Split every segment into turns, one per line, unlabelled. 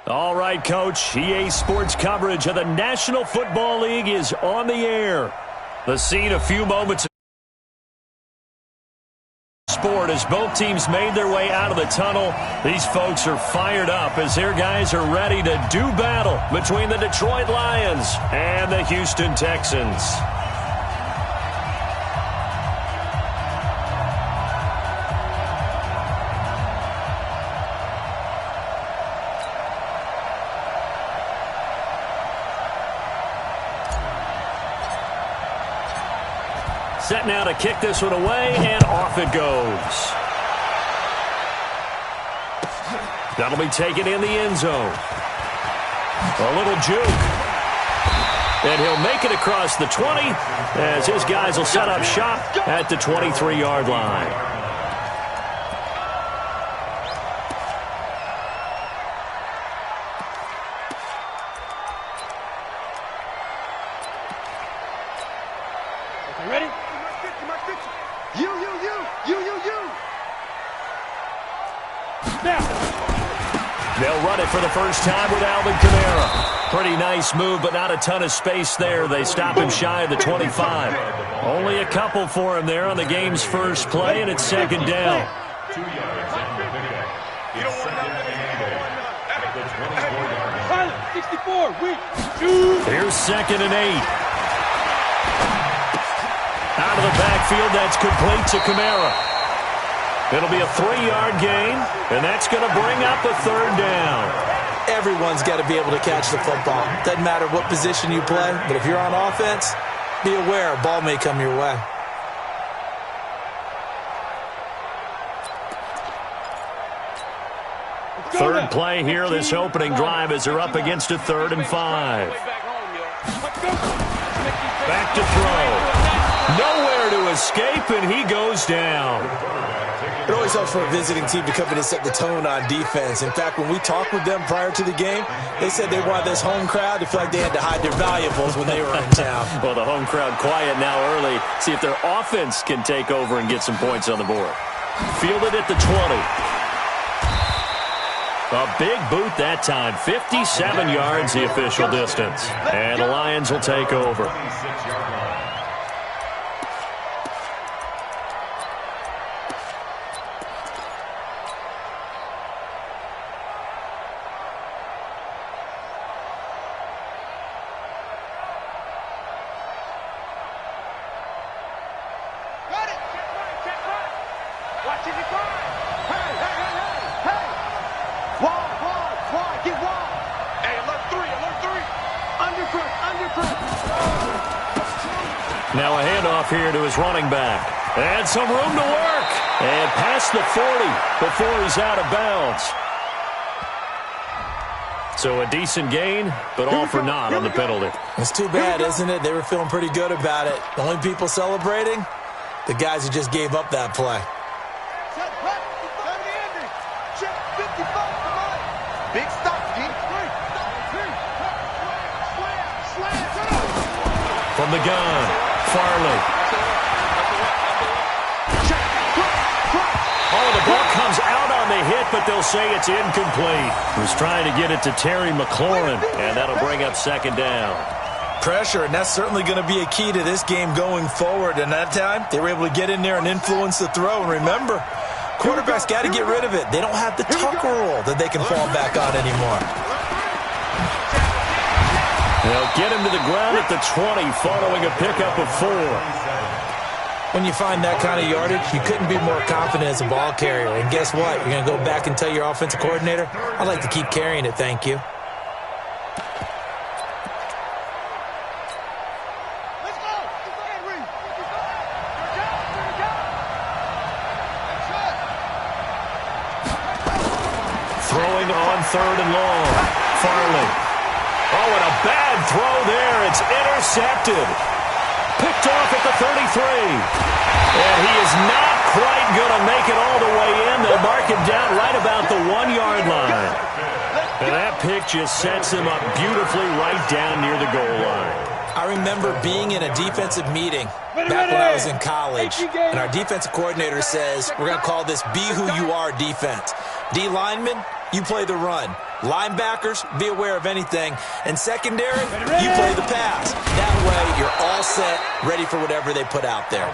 All right, Coach. EA Sports coverage of the National Football League is on the air. The scene a few moments sport as both teams made their way out of the tunnel. These folks are fired up as their guys are ready to do battle between the Detroit Lions and the Houston Texans. Set now to kick this one away, and off it goes. That'll be taken in the end zone. A little juke. And he'll make it across the 20 as his guys will set up shop at the 23-yard line. They'll run it for the first time with Alvin Kamara. Pretty nice move, but not a ton of space there. They stop him shy of the 25. Only a couple for him there on the game's first play, and it's second down.
2 yards after the pickup. It's second and 8.
Here's second and 8. Out of the backfield, that's complete to Kamara. It'll be a 3-yard gain, and that's going to bring up a third down.
Everyone's got to be able to catch the football. Doesn't matter what position you play, but if you're on offense, be aware a ball may come your way.
Third play here, this opening drive as they're up against a 3rd and 5. Back to throw. Nowhere to escape, and he goes down.
It always helps for a visiting team to come in and set the tone on defense. In fact, when we talked with them prior to the game, they said they wanted this home crowd to feel like they had to hide their valuables when they were in town.
Well, the home crowd quiet now early. See if their offense can take over and get some points on the board. Fielded at the 20. A big boot that time. 57 yards the official distance. And the Lions will take over. Now a handoff here to his running back. And some room to work. And past the 40 before he's out of bounds. So a decent gain, but all for naught on the penalty.
It's too bad, isn't it? They were feeling pretty good about it. The only people celebrating, the guys who just gave up that play.
Big stop, G.
From the gun, Farley. Oh, the ball comes out on the hit, but they'll say it's incomplete. He was trying to get it to Terry McLaurin, and that'll bring up second down.
Pressure, and that's certainly going to be a key to this game going forward. And that time, they were able to get in there and influence the throw. And remember, quarterbacks got to get rid of it. They don't have the Tucker rule that they can fall back on anymore.
They'll get him to the ground at the 20 following a pickup of 4.
When you find that kind of yardage, you couldn't be more confident as a ball carrier. And guess what? You're going to go back and tell your offensive coordinator, I'd like to keep carrying it, thank you.
Throwing on 3rd and long. Farley. Oh, and a bad throw there. It's intercepted. Picked off at the 33. And he is not quite going to make it all the way in. They'll mark him down right about the 1-yard line. And that pick just sets him up beautifully right down near the goal line.
I remember being in a defensive meeting back when I was in college, and our defensive coordinator says, we're going to call this Be Who You Are defense. D lineman, you play the run. Linebackers, be aware of anything. And secondary, you play the pass. That way, you're all set, ready for whatever they put out there.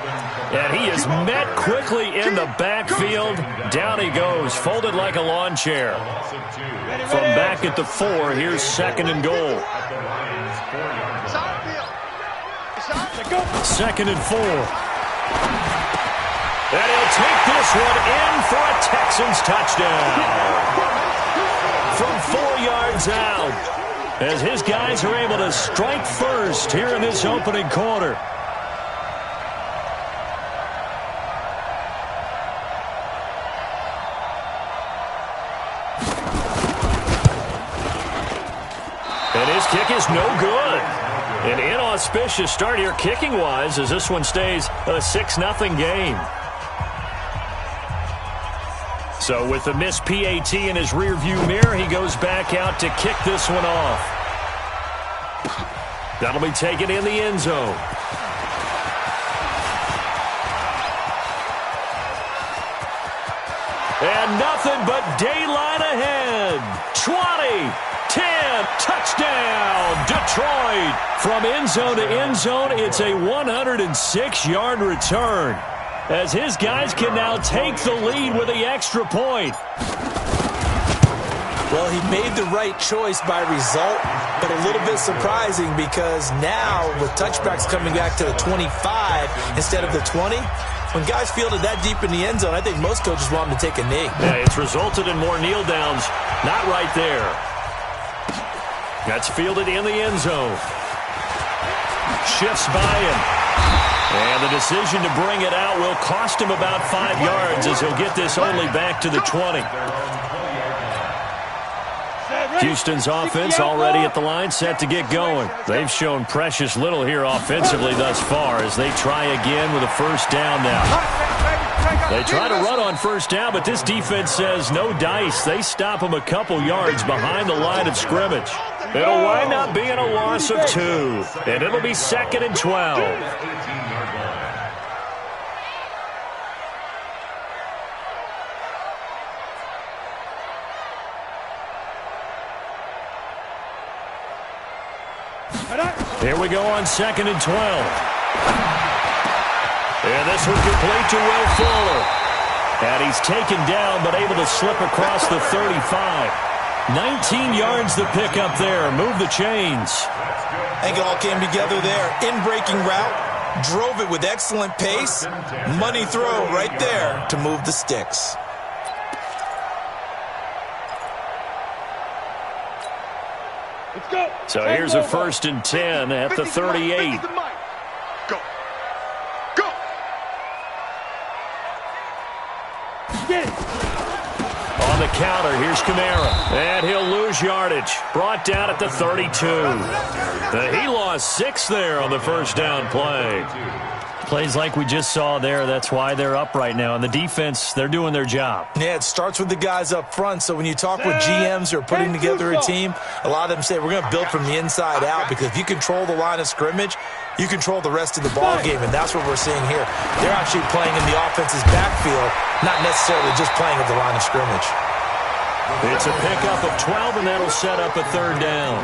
And he is met quickly in the backfield. Down he goes, folded like a lawn chair. From back at the 4, here's 2nd and goal. 2nd and 4. And he'll take this one in for a Texans touchdown. From 4 yards out, as his guys are able to strike first here in this opening quarter. And his kick is no good. An inauspicious start here kicking-wise as this one stays a 6-0 game. So with the missed PAT in his rearview mirror, he goes back out to kick this one off. That'll be taken in the end zone. And nothing but daylight ahead. 20, 10, touchdown, Detroit. From end zone to end zone, it's a 106-yard return, as his guys can now take the lead with the extra point.
Well, he made the right choice by result, but a little bit surprising because now with touchbacks coming back to the 25 instead of the 20, when guys field it that deep in the end zone, I think most coaches want them to take a knee.
Yeah, it's resulted in more kneel downs. Not right there. That's fielded in the end zone. Shifts by him. And the decision to bring it out will cost him about 5 yards as he'll get this only back to the 20. Houston's offense already at the line, set to get going. They've shown precious little here offensively thus far as they try again with a first down now. They try to run on first down, but this defense says no dice. They stop them a couple yards behind the line of scrimmage. It'll wind up being a loss of 2, and it'll be 2nd and 12. Here we go on 2nd and 12. And this one complete to Will Fuller. And he's taken down but able to slip across the 35. 19 yards to pick up there. Move the chains.
I think it all came together there. In-breaking route. Drove it with excellent pace. Money throw right there to move the sticks.
So here's a 1st and 10 at the 38.
Go. Go.
On the counter, here's Kamara. And he'll lose yardage. Brought down at the 32. He lost 6 there on the first down play. Plays like we just saw there, that's why they're up right now. And the defense, they're doing their job.
Yeah, it starts with the guys up front. So when you talk with GMs who are putting together a team, a lot of them say we're going to build from the inside out, because if you control the line of scrimmage, you control the rest of the ball game, and that's what we're seeing here. They're actually playing in the offense's backfield, not necessarily just playing at the line of scrimmage.
It's a pickup of 12, and that'll set up a 3rd down.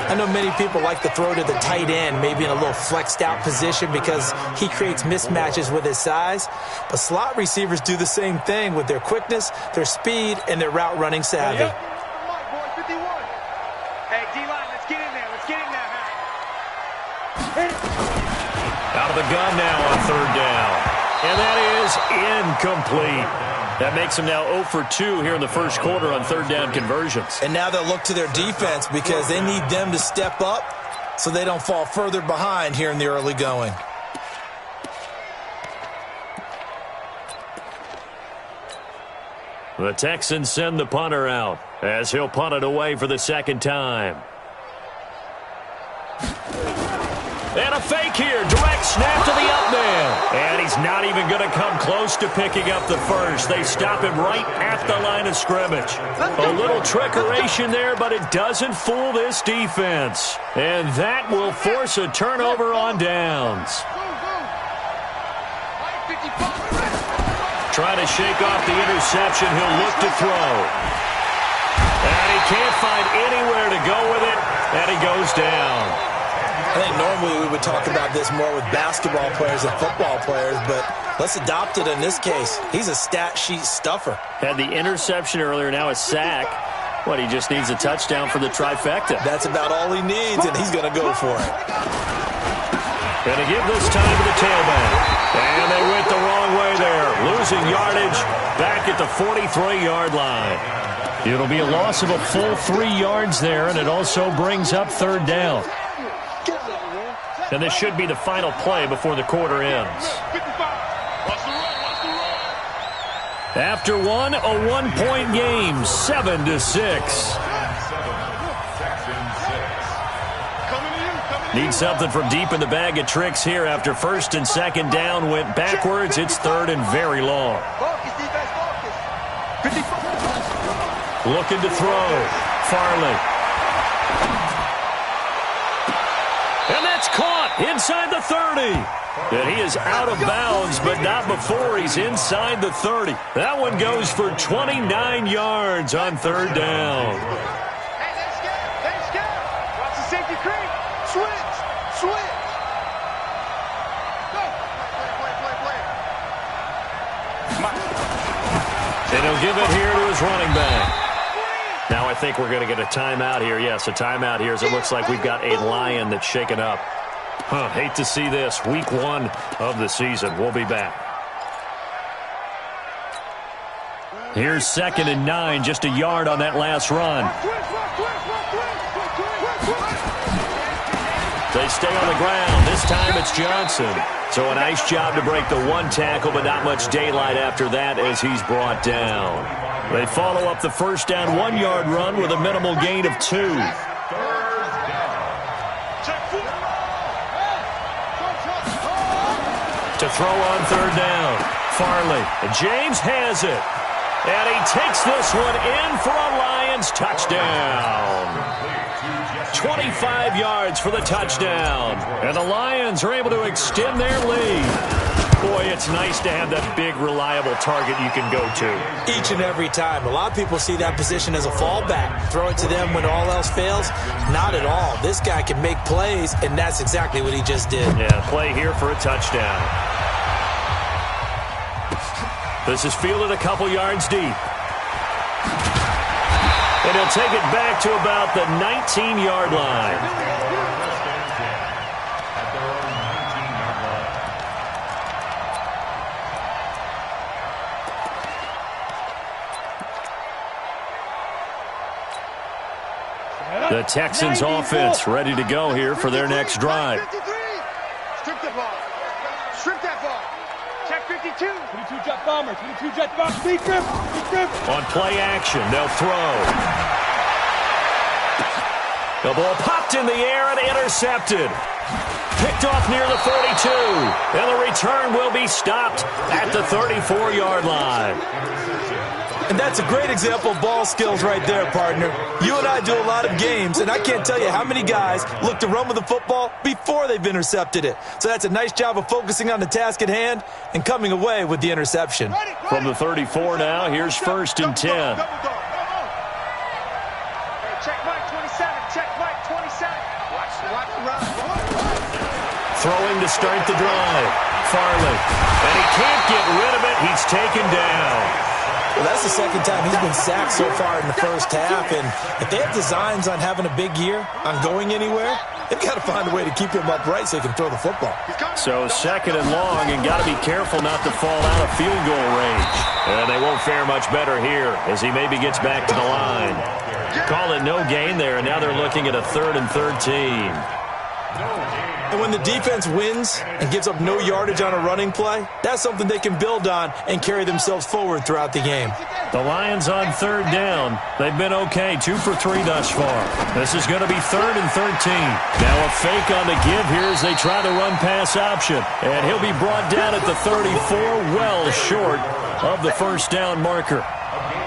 I know many people like to throw to the tight end, maybe in a little flexed out position because he creates mismatches with his size. But slot receivers do the same thing with their quickness, their speed, and their route running savvy.
Hey, D-line, let's get in there. Let's get in there.
Out of the gun now on 3rd down. And that is incomplete. That makes them now 0 for 2 here in the first quarter on 3rd down conversions.
And now they'll look to their defense because they need them to step up so they don't fall further behind here in the early going.
The Texans send the punter out as he'll punt it away for the 2nd time. And a fake here. Direct snap to the up man. And he's not even going to come close to picking up the first. They stop him right at the line of scrimmage. A little trickeration there, but it doesn't fool this defense. And that will force a turnover on downs. Trying to shake off the interception. He'll look to throw. And he he can't find anywhere to go with it, and he goes down.
I think normally we would talk about this more with basketball players than football players, but let's adopt it in this case. He's a stat sheet stuffer.
Had the interception earlier, now a sack. What, he just needs a touchdown for the trifecta.
That's about all he needs, and he's going to go for it.
Going to give this time to the tailback. And they went the wrong way there. Losing yardage back at the 43-yard line. It'll be a loss of a full 3 yards there, and it also brings up third down. And this should be the final play before the quarter ends. After one, a 1-point game, 7-6. Need something from deep in the bag of tricks here after first and second down went backwards. It's third and very long. Looking to throw. Farley. And that's caught inside the 30. And he is out of bounds, but not before he's inside the 30. That one goes for 29 yards on third down.
Hey, let's go. Watch the safety creep. Switch. Go. Play.
And he'll give it here to his running back. Now I think we're going to get a timeout here. Yes, a timeout here as it looks like we've got a Lion that's shaken up. Hate to see this. Week 1 of the season. We'll be back. Here's 2nd and 9, just a yard on that last run. They stay on the ground. This time it's Johnson. So a nice job to break the 1 tackle, but not much daylight after that as he's brought down. They follow up the first down 1-yard run with a minimal gain of 2. To throw on third down. Farley. And James has it. And he takes this one in for a Lions touchdown. 25 yards for the touchdown. And the Lions are able to extend their lead. Boy, it's nice to have that big, reliable target you can go to.
Each and every time. A lot of people see that position as a fallback. Throw it to them when all else fails. Not at all. This guy can make plays, and that's exactly what he just did.
Yeah, play here for a touchdown. This is fielded a couple yards deep. And he'll take it back to about the 19-yard line. The Texans offense ready to go here for their next drive.
Strip the ball. Strip that ball. Check 52.
22 jet bomber. 22 jet bomber. Big grip.
On play action, they'll throw. The ball popped in the air and intercepted. Picked off near the 42. And the return will be stopped at the 34-yard line.
And that's a great example of ball skills right there, partner. You and I do a lot of games, and I can't tell you how many guys look to run with the football before they've intercepted it. So that's a nice job of focusing on the task at hand and coming away with the interception.
From the 34 now, here's 1st and 10.
Hey, check Mike 27. Check Mike 27. Watch the run.
Throwing to start the drive. Farley. And he can't get rid of it. He's taken down.
Well, that's the second time he's been sacked so far in the first half, and if they have designs on having a big year, on going anywhere, they've got to find a way to keep him upright so he can throw the football.
So 2nd and long, and got to be careful not to fall out of field goal range. And they won't fare much better here as he maybe gets back to the line. Call it no gain there, and now they're looking at a 3rd and 13.
And when the defense wins and gives up no yardage on a running play, that's something they can build on and carry themselves forward throughout the game.
The Lions on 3rd down. They've been okay, 2 for 3 thus far. This is going to be 3rd and 13. Now a fake on the give here as they try the run-pass option. And he'll be brought down at the 34, well short of the first down marker.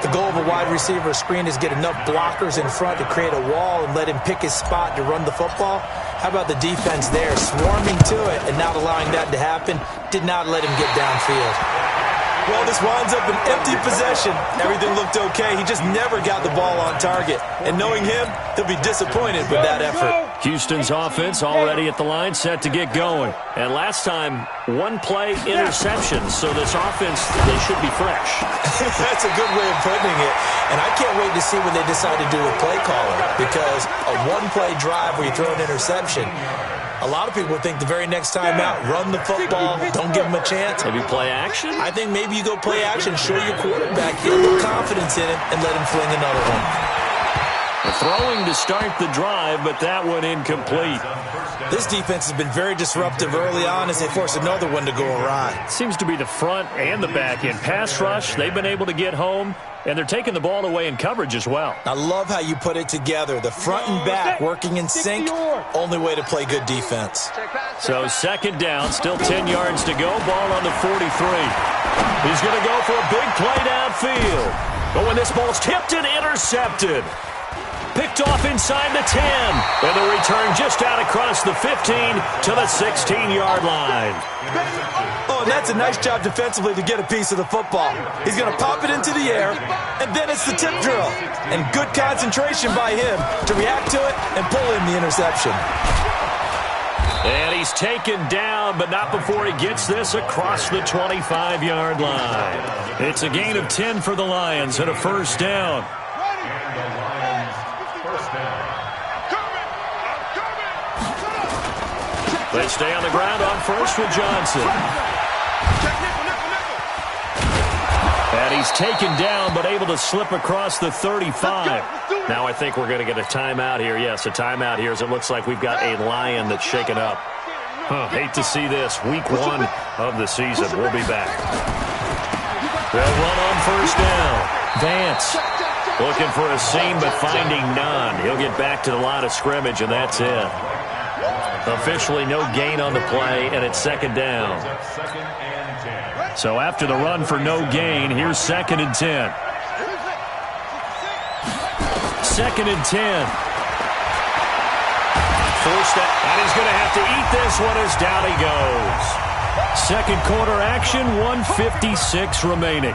The goal of a wide receiver screen is get enough blockers in front to create a wall and let him pick his spot to run the football. How about the defense there, swarming to it and not allowing that to happen? Did not let him get downfield. Well, this winds up an empty possession. Everything looked okay. He just never got the ball on target. And knowing him, he'll be disappointed with that effort.
Houston's offense already at the line, set to get going. And last time, one-play interception. So this offense, they should be fresh.
That's a good way of putting it. And I can't wait to see what they decide to do with play calling. Because a one-play drive where you throw an interception, a lot of people think the very next time out, run the football, don't give him a chance.
Maybe play action?
I think maybe you go play action, show your quarterback, get a little confidence in him, and let him fling another one.
Throwing to start the drive, but that one incomplete.
This defense has been very disruptive early on as they force another one to go awry.
Seems to be the front and the back end. Pass rush, they've been able to get home, and they're taking the ball away in coverage as well.
I love how you put it together. The front and back working in sync, only way to play good defense.
So second down, still 10 yards to go. Ball on the 43. He's going to go for a big play downfield. But when this ball's tipped and intercepted. Picked off inside the 10. And the return just out across the 15 to the 16-yard line.
Oh, and that's a nice job defensively to get a piece of the football. He's going to pop it into the air, and then it's the tip drill. And good concentration by him to react to it and pull in the interception.
And he's taken down, but not before he gets this across the 25-yard line. It's a gain of 10 for the Lions and a first down. They stay on the ground on first with Johnson. And he's taken down, but able to slip across the 35. Now I think we're going to get a timeout here. Yes, a timeout here as it looks like we've got a Lion that's shaken up. Hate to see this. Week 1 of the season. We'll be back. They'll run on first down. Vance looking for a seam, but finding none. He'll get back to the line of scrimmage, and that's it. Officially no gain on the play, and it's second down. So after the run for no gain, here's second and 10. Second and 10. Forced that, and he's going to have to eat this one as down he goes. Second quarter action, 1:56 remaining.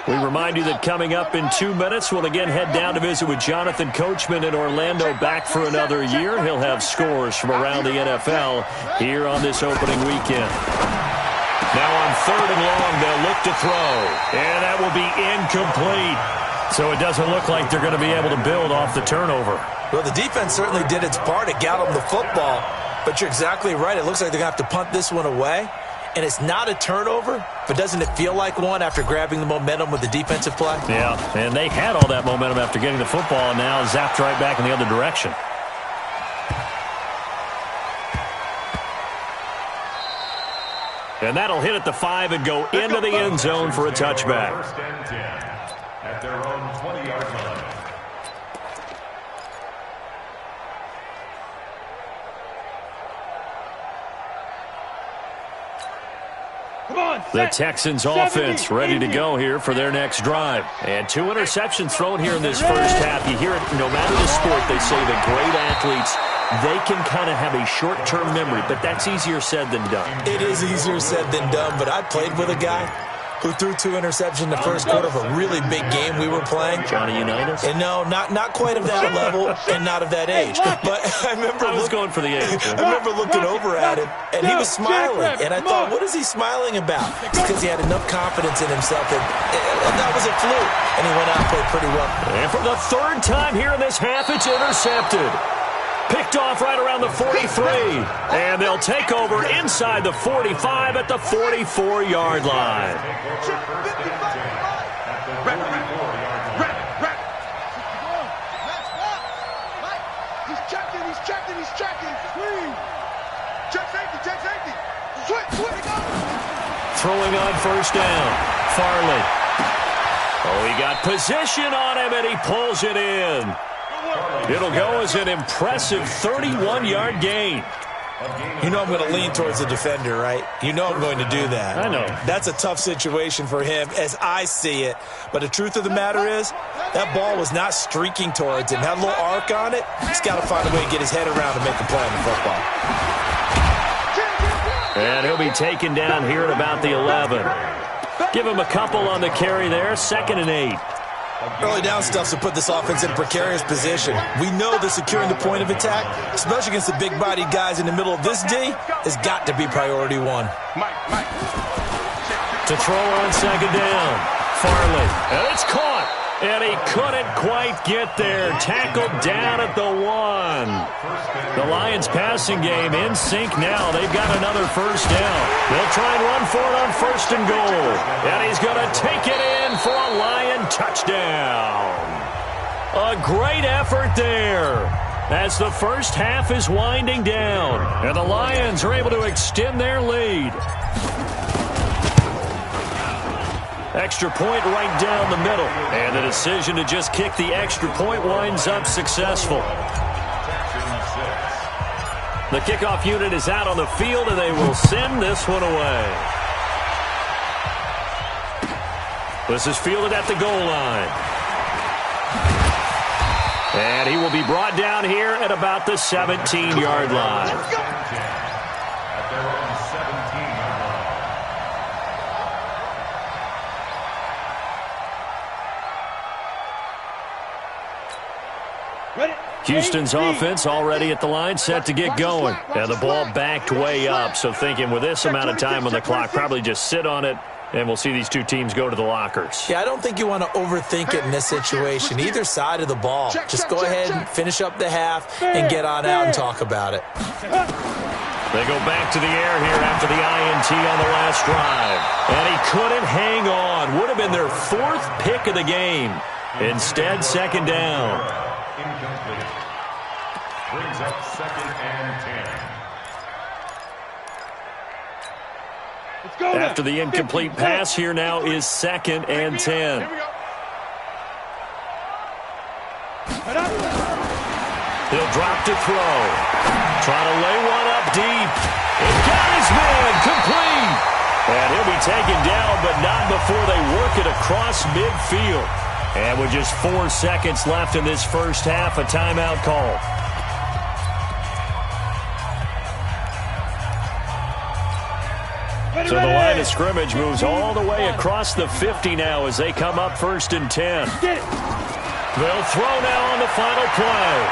We remind you that coming up in 2 minutes, we'll again head down to visit with Jonathan Coachman in Orlando, back for another year. He'll have scores from around the NFL here on this opening weekend. Now on third and long, they'll look to throw, and that will be incomplete. So it doesn't look like they're going to be able to build off the turnover.
Well, the defense certainly did its part. It got them the football, but you're exactly right. It looks like they're going to have to punt this one away. And it's not a turnover, but doesn't it feel like one after grabbing the momentum with the defensive play?
Yeah, and they had all that momentum after getting the football, and now zapped right back in the other direction. And that'll hit at the 5 and go into the end zone for a touchback.
First and 10 at their own 20-yard line.
The Texans offense ready to go here for their next drive. And 2 interceptions thrown here in this first half. You hear it, no matter the sport, they say that great athletes, they can kind of have a short-term memory, but that's easier said than done.
It is easier said than done, but I played with a guy who threw 2 interceptions in the first quarter of a really big game we were playing.
Johnny Unitas?
And no, not quite of that level and not of that age. But I remember
I was going for the age.
I remember looking over at him, and he was smiling. And I thought, what is he smiling about? It's because he had enough confidence in himself that that was a fluke. And he went out and played pretty well.
And for the third time here in this half, it's intercepted. Picked off right around the 43. And they'll take over inside the 45 at the 44-yard line.
He's checking. Swing. Check safety. Swing.
Throwing on first down. Farley. Oh, he got position on him, and he pulls it in. It'll go as an impressive 31-yard gain.
You know I'm going to lean towards the defender, right? You know I'm going to do that.
I know.
That's a tough situation for him as I see it. But the truth of the matter is, that ball was not streaking towards him. Had a little arc on it. He's got to find a way to get his head around and make a play on the football.
And he'll be taken down here at about the 11. Give him a couple on the carry there. 2nd and 8.
Early down stuff to put this offense in a precarious position. We know that securing the point of attack, especially against the big-bodied guys in the middle of this D, has got to be priority one.
To throw on 2nd down. Farley. And it's caught. And he couldn't quite get there. Tackled down at the 1. The Lions passing game in sync now. They've got another first down. They'll try and run for it on 1st and goal. And he's going to take it in for a Lion touchdown. A great effort there as the first half is winding down. And the Lions are able to extend their lead. Extra point right down the middle. And the decision to just kick the extra point winds up successful. The kickoff unit is out on the field, and they will send this one away. This is fielded at the goal line. And he will be brought down here at about the 17-yard line. Houston's offense already at the line, set to get going. And the ball backed way up, so thinking with this amount of time on the clock, probably just sit on it, and we'll see these two teams go to the lockers.
Yeah, I don't think you want to overthink it in this situation. Either side of the ball. Just go ahead and finish up the half and get on out and talk about it.
They go back to the air here after the INT on the last drive. And he couldn't hang on. Would have been their 4th pick of the game. Instead, 2nd down.
Incomplete. Brings up 2nd and 10.
After the incomplete pass, here now is 2nd and 10. He'll drop to throw. Trying to lay one up deep. It got his man complete. And he'll be taken down, but not before they work it across midfield. And with just 4 seconds left in this first half, a timeout call. So the line of scrimmage moves all the way across the 50 now as they come up 1st and 10. They'll throw now on the final play.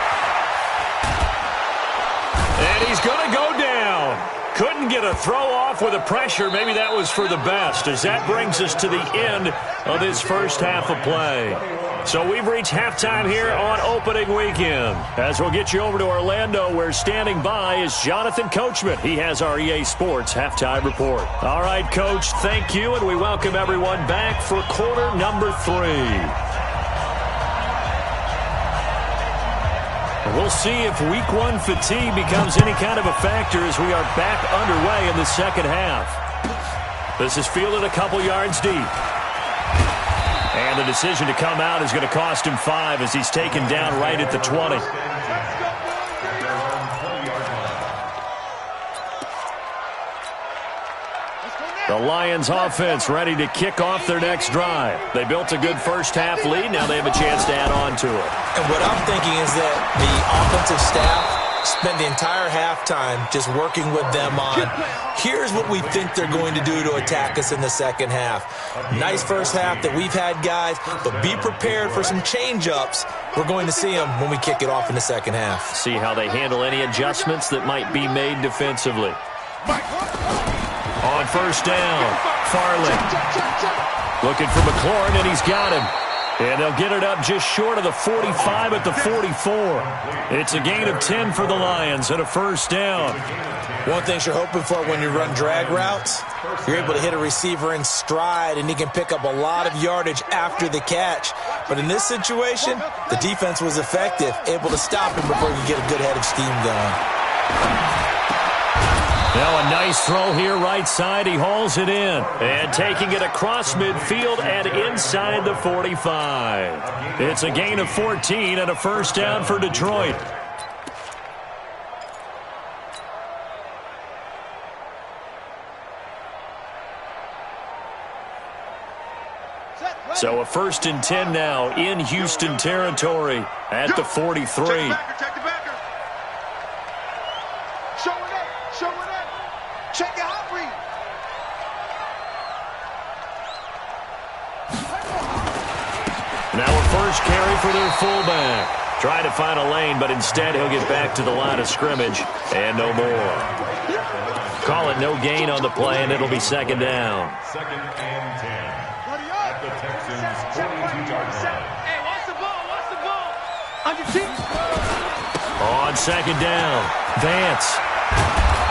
And he's going to go down. Couldn't get a throw off with the pressure. Maybe that was for the best, as that brings us to the end of this first half of play. So we've reached halftime here on opening weekend. As we'll get you over to Orlando, where standing by is Jonathan Coachman. He has our EA Sports halftime report. All right, Coach, thank you, and we welcome everyone back for quarter number 3. We'll see if week 1 fatigue becomes any kind of a factor as we are back underway in the second half. This is fielded a couple yards deep. And the decision to come out is going to cost him 5 as he's taken down right at the 20. The Lions offense ready to kick off their next drive. They built a good first half lead. Now they have a chance to add on to it.
And what I'm thinking is that the offensive staff spent the entire halftime just working with them on, here's what we think they're going to do to attack us in the second half. Nice first half that we've had, guys, but be prepared for some change-ups. We're going to see them when we kick it off in the second half.
See how they handle any adjustments that might be made defensively. On first down, Farley looking for McLaurin, and he's got him. And they'll get it up just short of the 45 at the 44. It's a gain of 10 for the Lions and a first down.
One thing you're hoping for when you run drag routes, you're able to hit a receiver in stride, and he can pick up a lot of yardage after the catch. But in this situation, the defense was effective, able to stop him before he could get a good head of steam going.
Now a nice throw here right side. He hauls it in. And taking it across midfield and inside the 45. It's a gain of 14 and a first down for Detroit. So a 1st and 10 now in Houston territory at the 43.
Check your hot read.
Now a first carry for their fullback. Trying to find a lane, but instead he'll get back to the line of scrimmage and no more. Call it no gain on the play, and it'll be 2nd down.
2nd and 10. At the Texans' 42-yard line.
Hey, watch the ball, watch the ball. On your team.
On 2nd down, Vance.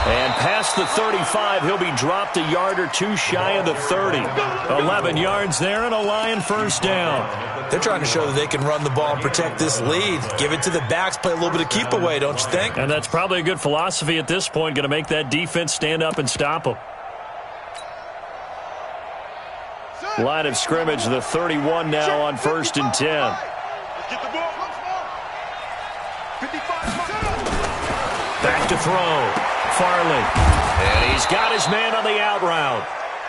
And past the 35, he'll be dropped a yard or two shy of the 30. 11 yards there and a Lion first down.
They're trying to show that they can run the ball and protect this lead. Give it to the backs, play a little bit of keep away, don't you think?
And that's probably a good philosophy at this point, going to make that defense stand up and stop them. Line of scrimmage, the 31 now on 1st and 10.
Get the ball. 55.
Back to throw. Farley. And he's got his man on the out route.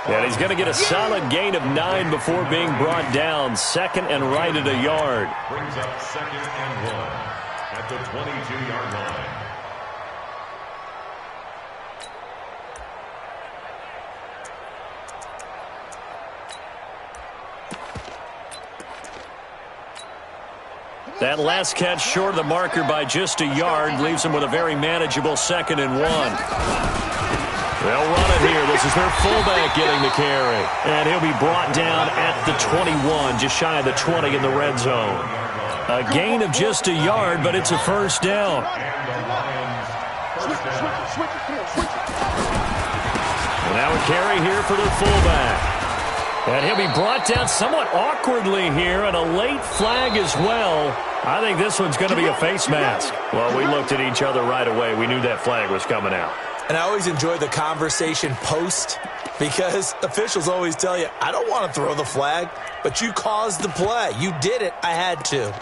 And he's going to get a solid gain of 9 before being brought down. 2nd and right at a yard.
Brings up 2nd and 1 at the 22-yard line.
That last catch short of the marker by just a yard leaves him with a very manageable 2nd and 1. They'll run it here. This is their fullback getting the carry. And he'll be brought down at the 21, just shy of the 20 in the red zone. A gain of just a yard, but it's a first down. And now a carry here for the fullback. And he'll be brought down somewhat awkwardly here, and a late flag as well. I think this one's going to be a face mask. Well, we looked at each other right away. We knew that flag was coming out.
And I always enjoy the conversation post, because officials always tell you, I don't want to throw the flag, but you caused the play. You did it. I had to.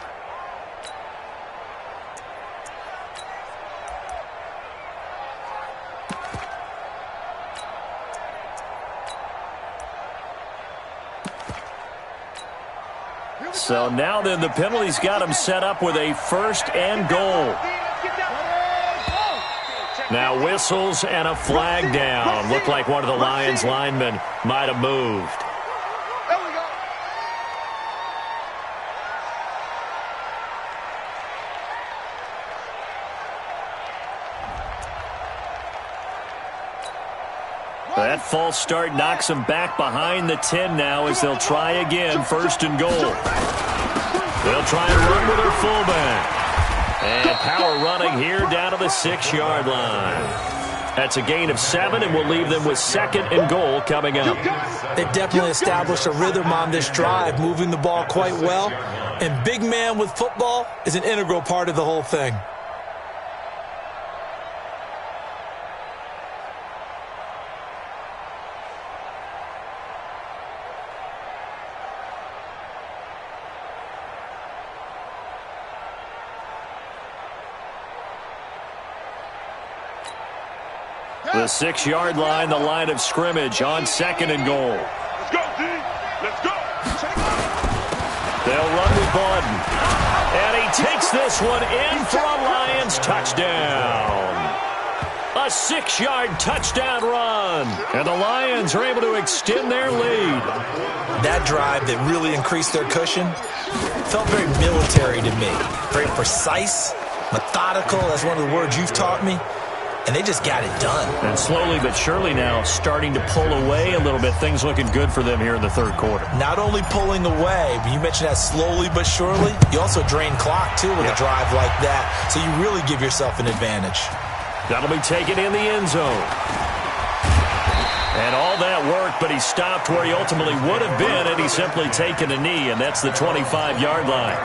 So now then the penalty's got him set up with a 1st and goal. Now whistles and a flag down. Looked like one of the Lions linemen might have moved. That false start knocks them back behind the 10 now as they'll try again, 1st and goal. They'll try and run with their fullback. And power running here down to the 6-yard line. That's a gain of 7, and we'll leave them with 2nd and goal coming up.
They've definitely established a rhythm on this drive, moving the ball quite well. And big man with football is an integral part of the whole thing.
The 6-yard line, the line of scrimmage on 2nd and goal.
Let's go, D. Let's go.
They'll run with Bawden. And he takes this one in for a Lions touchdown. A 6-yard touchdown run. And the Lions are able to extend their lead.
That drive that really increased their cushion felt very military to me. Very precise, methodical. That's one of the words you've taught me. and they just got it done.
And slowly but surely now starting to pull away a little bit. Things looking good for them here in the third quarter.
Not only pulling away, but you mentioned that slowly but surely. You also drain clock, too, with a drive like that. So you really give yourself an advantage.
That'll be taken in the end zone. And all that work, but he stopped where he ultimately would have been, and he's simply taken a knee, and that's the 25-yard line.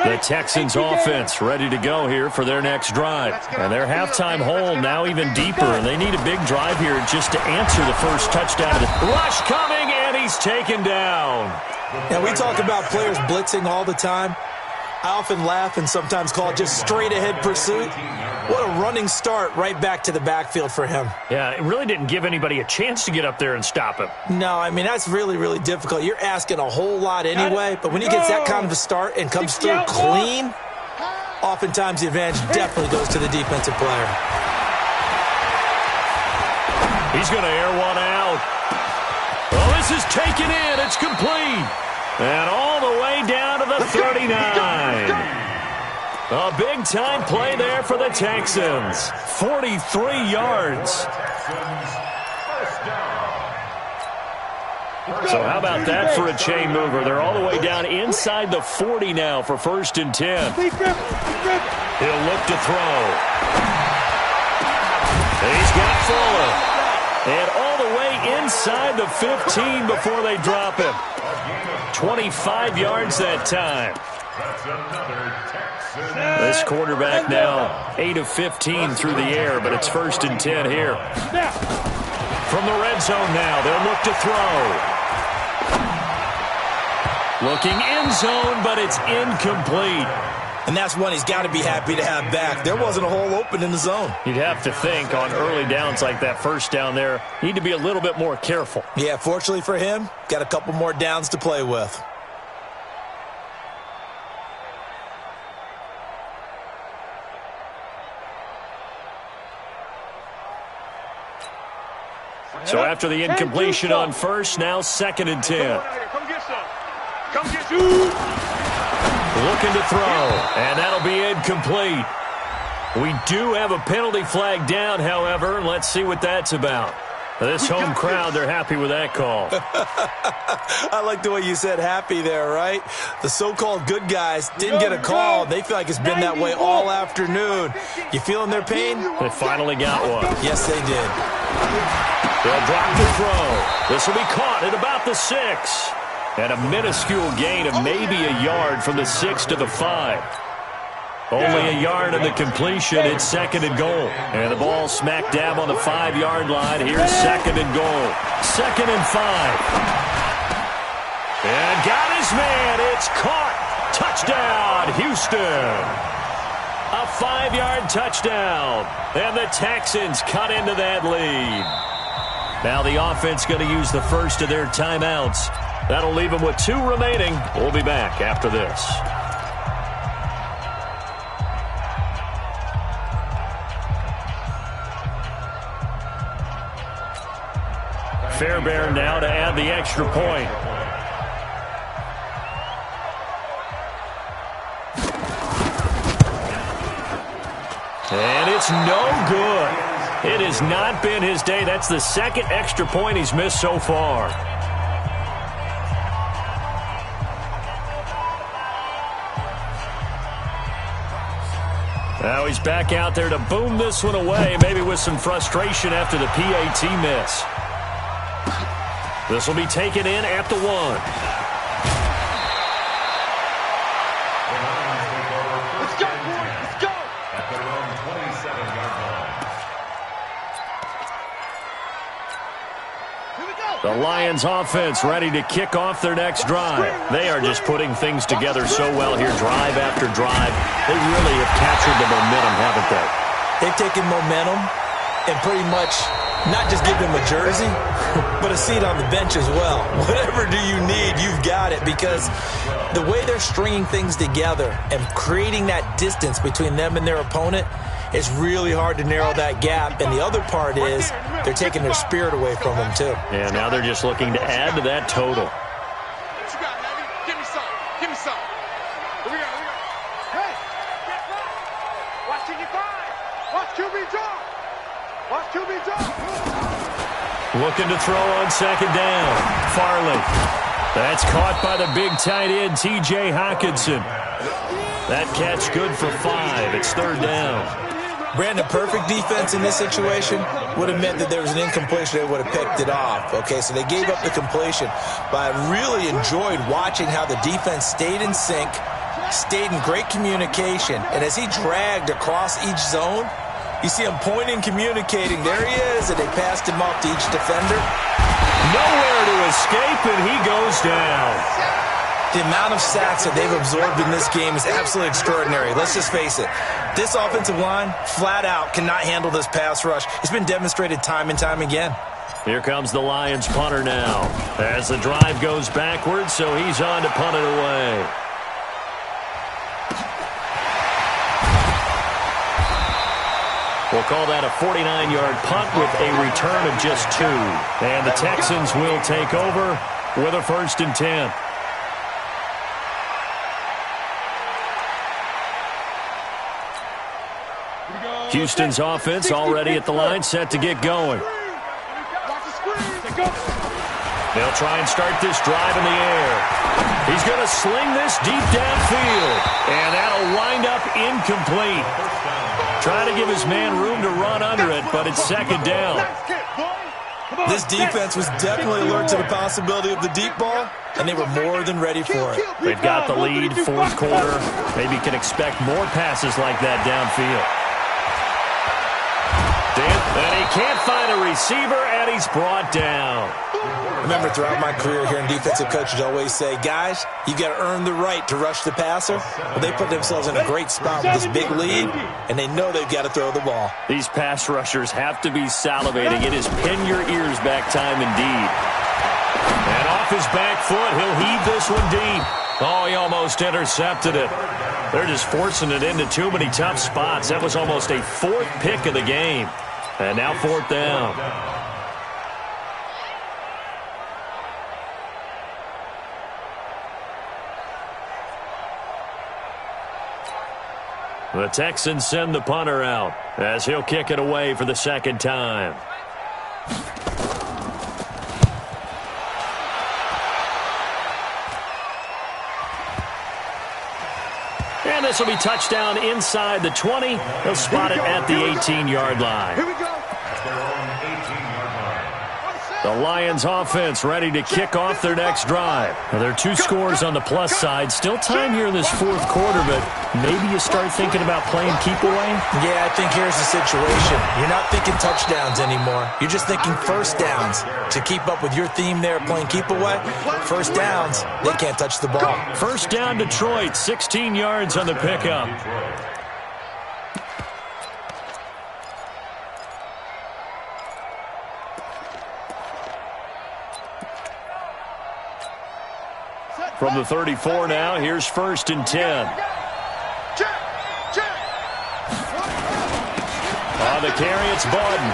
The Texans offense ready to go here for their next drive. And their halftime hole now even deeper, and they need a big drive here just to answer the first touchdown. Rush coming, and he's taken down.
Now, we talk about players blitzing all the time. I often laugh and sometimes call it just straight-ahead pursuit. What a running start right back to the backfield for him.
Yeah, it really didn't give anybody a chance to get up there and stop him.
No, I mean, that's really, really difficult. You're asking a whole lot anyway, but when he gets that kind of a start and comes through clean, oftentimes the advantage definitely goes to the defensive player.
He's going to air one out. Oh, this is taken in. It's complete. And all the way down to the 39. A big-time play there for the Texans. 43 yards. So how about that for a chain mover? They're all the way down inside the 40 now for 1st and 10. He'll look to throw. He's got Fuller. And all the way inside the 15 before they drop him. 25 yards that time. This quarterback now 8 of 15 through the air, but it's 1st and 10 here. From the red zone now, they'll look to throw. Looking end zone, but it's incomplete.
And that's one he's got to be happy to have back. There wasn't a hole open in the zone.
You'd have to think on early downs like that first down there, need to be a little bit more careful.
Yeah, fortunately for him, got a couple more downs to play with.
So after the incompletion on first, now 2nd and 10.
Come get some. Come get some.
Looking to throw, and that'll be incomplete. We do have a penalty flag down, however, and let's see what that's about. This home crowd, they're happy with that call.
I like the way you said happy there, right? The so-called good guys didn't get a call. They feel like it's been that way all afternoon. You feeling their pain?
They finally got one.
Yes, they did.
They'll drop the throw. This will be caught at about the 6. And a minuscule gain of maybe a yard from the 6 to the 5. Only a yard in the completion. It's 2nd and goal. And the ball smack dab on the 5-yard line. Here's 2nd and goal. 2nd and 5. And got his man. It's caught. Touchdown, Houston. A 5-yard touchdown. And the Texans cut into that lead. Now the offense going to use the first of their timeouts. That'll leave them with 2 remaining. We'll be back after this. Fairbairn now to add the extra point. And it's no good. It has not been his day. That's the 2nd extra point he's missed so far. Now he's back out there to boom this one away, maybe with some frustration after the PAT miss. This will be taken in at the 1.
Let's go, boys. Let's go.
At their own 27-yard line.
Here we go.
The Lions offense ready to kick off their next drive. They are just putting things together so well here, drive after drive. They really have captured the momentum, haven't they?
They've taken momentum and pretty much not just give them a jersey, but a seat on the bench as well. Whatever do you need, you've got it, because the way they're stringing things together and creating that distance between them and their opponent, it's really hard to narrow that gap. And the other part is they're taking their spirit away from them, too.
Yeah, now they're just looking to add to that total.
What you got, Navy? Give me some. Give me some. Here we go. Here we go. Hey. Watch Watching you five. Watch QB draw. Watch QB draw.
Looking to throw on second down. Farley. That's caught by the big tight end, T.J. Hockenson. That catch good for 5. It's third down.
Brandon, perfect defense in this situation would have meant that there was an incompletion. They would have picked it off. Okay, so they gave up the completion. But I really enjoyed watching how the defense stayed in sync, stayed in great communication. And as he dragged across each zone, you see him pointing, communicating. There he is, and they passed him off to each defender.
Nowhere to escape, and he goes down.
The amount of sacks that they've absorbed in this game is absolutely extraordinary. Let's just face it. This offensive line, flat out, cannot handle this pass rush. It's been demonstrated time and time again.
Here comes the Lions punter now. As the drive goes backwards, so he's on to punt it away. We'll call that a 49-yard punt with a return of just 2. And the Texans will take over with a 1st and 10. Houston's offense already at the line, set to get going. They'll try and start this drive in the air. He's going to sling this deep downfield, and that'll wind up incomplete. Trying to give his man room to run under it, but it's second down.
This defense was definitely alert to the possibility of the deep ball, and they were more than ready for it.
They've got the lead, 4th quarter. Maybe can expect more passes like that downfield. And he can't find a receiver, and he's brought down.
Remember, throughout my career here in defensive coaches always say, guys, you got to earn the right to rush the passer. Well, they put themselves in a great spot with this big lead, and they know they've got to throw the ball.
These pass rushers have to be salivating. It is pin your ears back time indeed. And off his back foot, he'll heave this one deep. Oh, he almost intercepted it. They're just forcing it into too many tough spots. That was almost a 4th pick of the game. And now 4th down. The Texans send the punter out as he'll kick it away for the 2nd time. And this will be touchdown inside the 20. They'll spot it at the 18-yard line.
Here we go.
The Lions offense ready to kick off their next drive. Now, there are 2 scores on the plus side. Still time here in this 4th quarter, but maybe you start thinking about playing keep away?
Yeah, I think here's the situation. You're not thinking touchdowns anymore. You're just thinking first downs. To keep up with your theme there, playing keep away, first downs, they can't touch the ball.
First down Detroit, 16 yards on the pickup. From the 34 now, here's 1st and 10. On the carry, it's Bawden.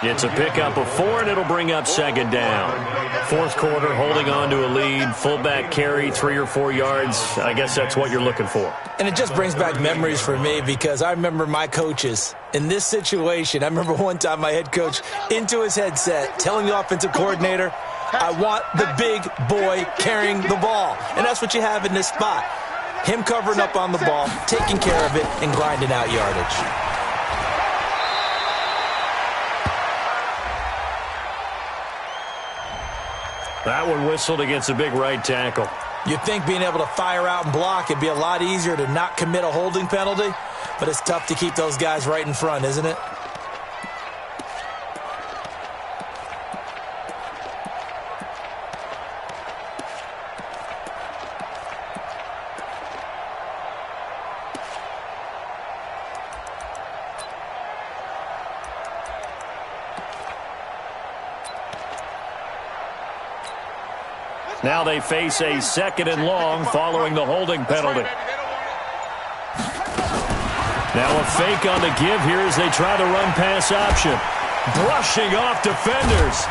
It's a pickup of 4, and it'll bring up 2nd down. 4th quarter, holding on to a lead. Fullback carry, 3 or 4 yards. I guess that's what you're looking for.
And it just brings back memories for me because I remember my coaches in this situation. I remember one time my head coach into his headset telling the offensive coordinator, I want the big boy carrying the ball. And that's what you have in this spot. Him covering up on the ball, taking care of it, and grinding out yardage.
That one whistled against a big right tackle.
You'd think being able to fire out and block it'd be a lot easier to not commit a holding penalty, but it's tough to keep those guys right in front, isn't it?
Now they face a 2nd and long following the holding penalty. Now a fake on the give here as they try the run-pass option. Brushing off defenders.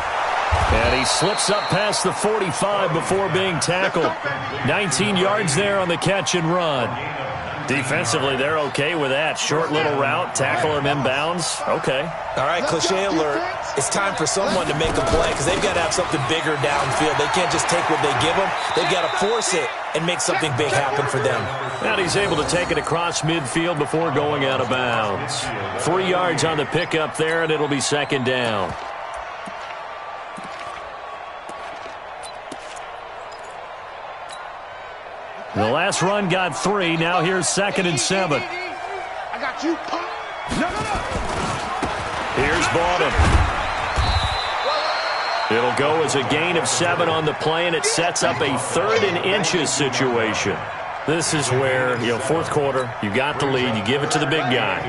And he slips up past the 45 before being tackled. 19 yards there on the catch and run. Defensively, they're okay with that. Short little route, tackle him inbounds. Okay.
All right, cliche alert. It's time for someone to make a play because they've got to have something bigger downfield. They can't just take what they give them. They've got to force it and make something big happen for them.
And he's able to take it across midfield before going out of bounds. 3 yards on the pickup there, and it'll be second down. The last run got 3. Now here's 2nd and 7.
I got you. No.
Here's Bowden. It'll go as a gain of 7 on the play, and it sets up a 3rd and inches situation. This is where, fourth quarter, you got the lead, you give it to the big guy.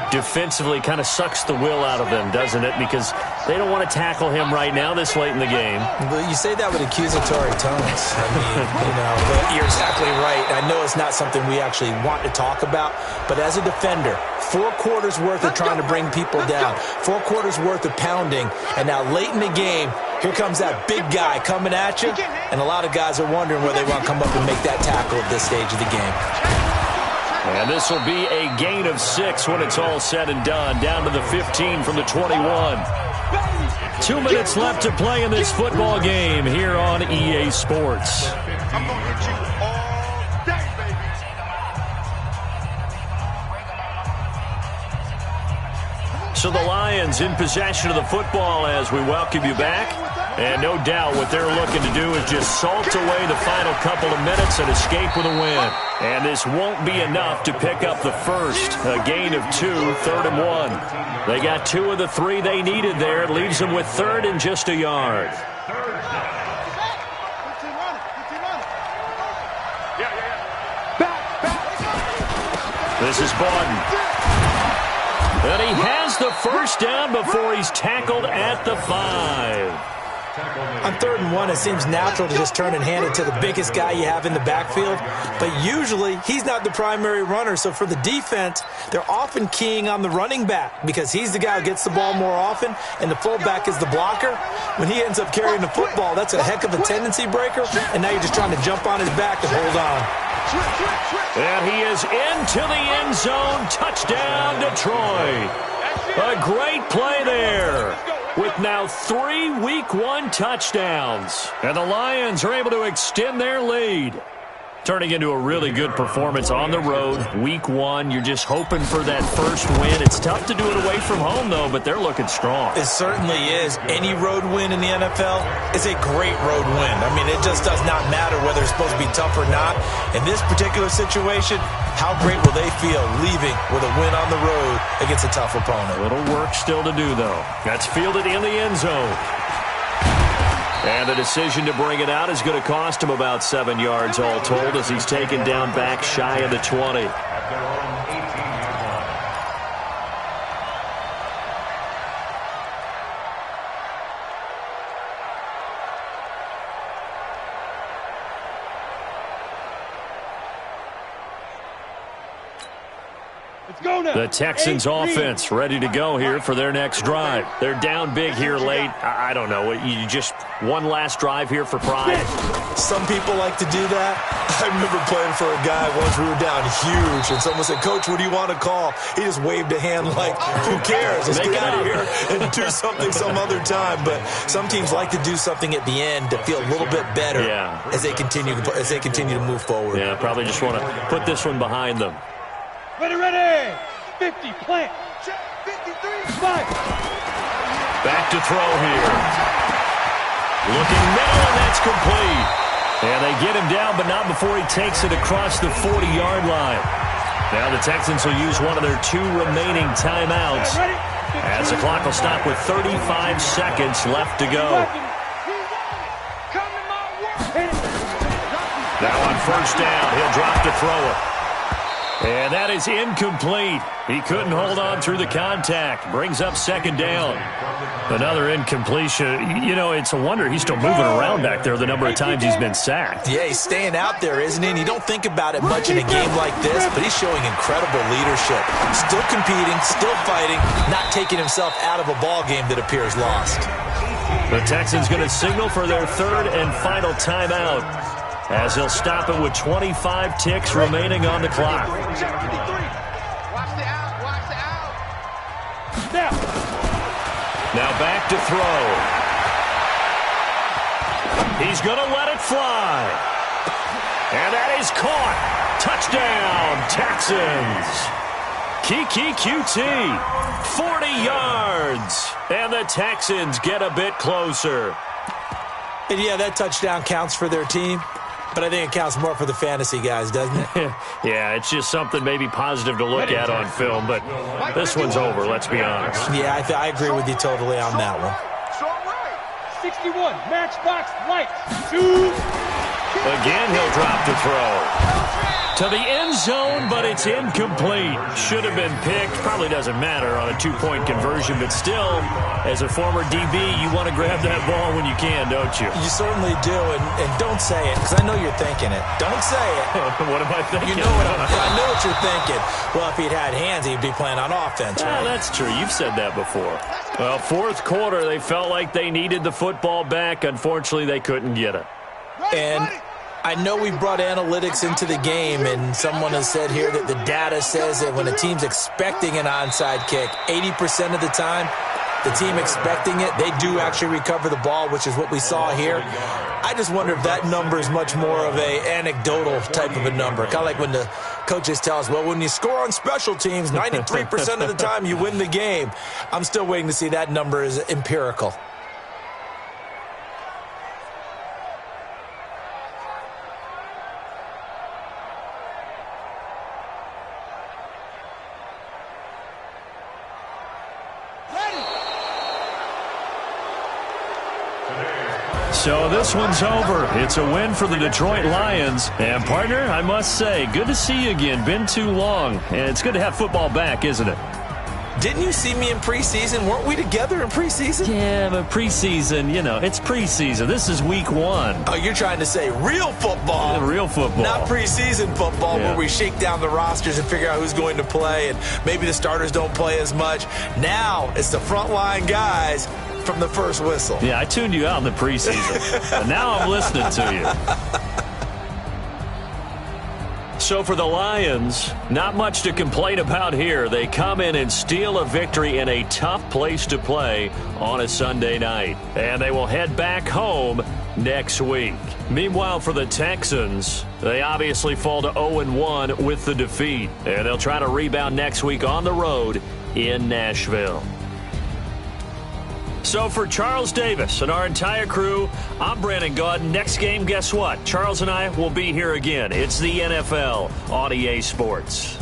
Defensively, kind of sucks the will out of them, doesn't it? Because they don't want to tackle him right now this late in the game.
But you say that with accusatory tones. I mean, but you're exactly right. I know it's not something we actually want to talk about, but as a defender, 4 quarters worth of trying to bring people down, 4 quarters worth of pounding, and now late in the game, here comes that big guy coming at you, and a lot of guys are wondering whether they want to come up and make that tackle at this stage of the game.
And this will be a gain of 6 when it's all said and done, down to the 15 from the 21. 2 minutes left to play in this football game here on EA Sports.
I'm going to hit you all day, baby.
So the Lions in possession of the football as we welcome you back. And no doubt what they're looking to do is just salt away the final couple of minutes and escape with a win. And this won't be enough to pick up the first. A gain of 2, 3rd and 1. They got 2 of the 3 they needed there. It leaves them with 3rd and just a yard. This is Bowden. And he has the first down before he's tackled at the 5.
On 3rd and 1, it seems natural to just turn and hand it to the biggest guy you have in the backfield. But usually, he's not the primary runner. So for the defense, they're often keying on the running back because he's the guy who gets the ball more often, and the fullback is the blocker. When he ends up carrying the football, that's a heck of a tendency breaker, and now you're just trying to jump on his back and hold on.
And he is into the end zone. Touchdown, Detroit. A great play there, with now 3 Week 1 touchdowns. And the Lions are able to extend their lead. Turning into a really good performance on the road. Week 1, you're just hoping for that first win. It's tough to do it away from home, though, but they're looking strong.
It certainly is. Any road win in the NFL is a great road win. I mean, it just does not matter whether it's supposed to be tough or not. In this particular situation, how great will they feel leaving with a win on the road against a tough opponent?
A little work still to do, though. That's fielded in the end zone. And the decision to bring it out is going to cost him about 7 yards all told as he's taken down back shy of the 20. The Texans offense ready to go here for their next drive. They're down big here late. I don't know. You just one last drive here for pride.
Some people like to do that. I remember playing for a guy once we were down huge, and someone said, "Coach, what do you want to call?" He just waved a hand like, who cares? Let's get out of here and do something some other time. But some teams like to do something at the end to feel a little bit better as they continue to move forward.
Yeah, probably just want to put this one behind them.
Ready. 50, plant.
53,
5.
Back to throw here. Looking middle, and that's complete. And they get him down, but not before he takes it across the 40-yard line. Now the Texans will use one of their 2 remaining timeouts as the clock will stop with 35 seconds left to go. Now on first down, he'll drop to throw it. And that is incomplete. He couldn't hold on through the contact. Brings up second down. Another incompletion. You know, it's a wonder he's still moving around back there the number of times he's been sacked.
Yeah, he's staying out there, isn't he? And you don't think about it much in a game like this, but he's showing incredible leadership. Still competing, still fighting, not taking himself out of a ball game that appears lost.
The Texans going to signal for their 3rd and final timeout. as he'll stop it with 25 ticks remaining on the clock.
Watch the out. Watch the out.
Snap.
Now back to throw. He's going to let it fly. And that is caught. Touchdown, Texans. Kiki QT, 40 yards. And the Texans get a bit closer.
And yeah, that touchdown counts for their team, but I think it counts more for the fantasy guys, doesn't it?
Yeah, it's just something maybe positive to look at on film, but this one's over, let's be honest.
Yeah, I agree with you totally on that one.
61, matchbox lights. 2.
Again, he'll drop to throw. To the end zone, but it's incomplete. Should have been picked. Probably doesn't matter on a 2-point conversion, but still, as a former DB, you want to grab that ball when you can, don't you?
You certainly do, and don't say it, because I know you're thinking it. Don't say it.
What am I thinking?
You know I know what you're thinking. Well, if he'd had hands, he'd be playing on offense, right?
That's true. You've said that before. Well, fourth quarter, they felt like they needed the football back. Unfortunately, they couldn't get it.
And I know we brought analytics into the game, and someone has said here that the data says that when a team's expecting an onside kick, 80% of the time, the team expecting it, they do actually recover the ball, which is what we saw here. I just wonder if that number is much more of a anecdotal type of a number. Kind of like when the coaches tell us, well, when you score on special teams, 93% of the time you win the game. I'm still waiting to see that number is empirical.
So this one's over. It's a win for the Detroit Lions. And, partner, I must say, good to see you again. Been too long. And it's good to have football back, isn't it?
Didn't you see me in preseason? Weren't we together in preseason?
Yeah, but preseason, it's preseason. This is week 1.
Oh, you're trying to say real football.
Real football.
Not preseason football where we shake down the rosters and figure out who's going to play, and maybe the starters don't play as much. Now it's the frontline guys from the first whistle.
Yeah, I tuned you out in the preseason. But now I'm listening to you. So for the Lions, not much to complain about here. They come in and steal a victory in a tough place to play on a Sunday night. And they will head back home next week. Meanwhile, for the Texans, they obviously fall to 0-1 with the defeat. And they'll try to rebound next week on the road in Nashville. So for Charles Davis and our entire crew, I'm Brandon Gaudin. Next game, guess what? Charles and I will be here again. It's the NFL on EA Sports.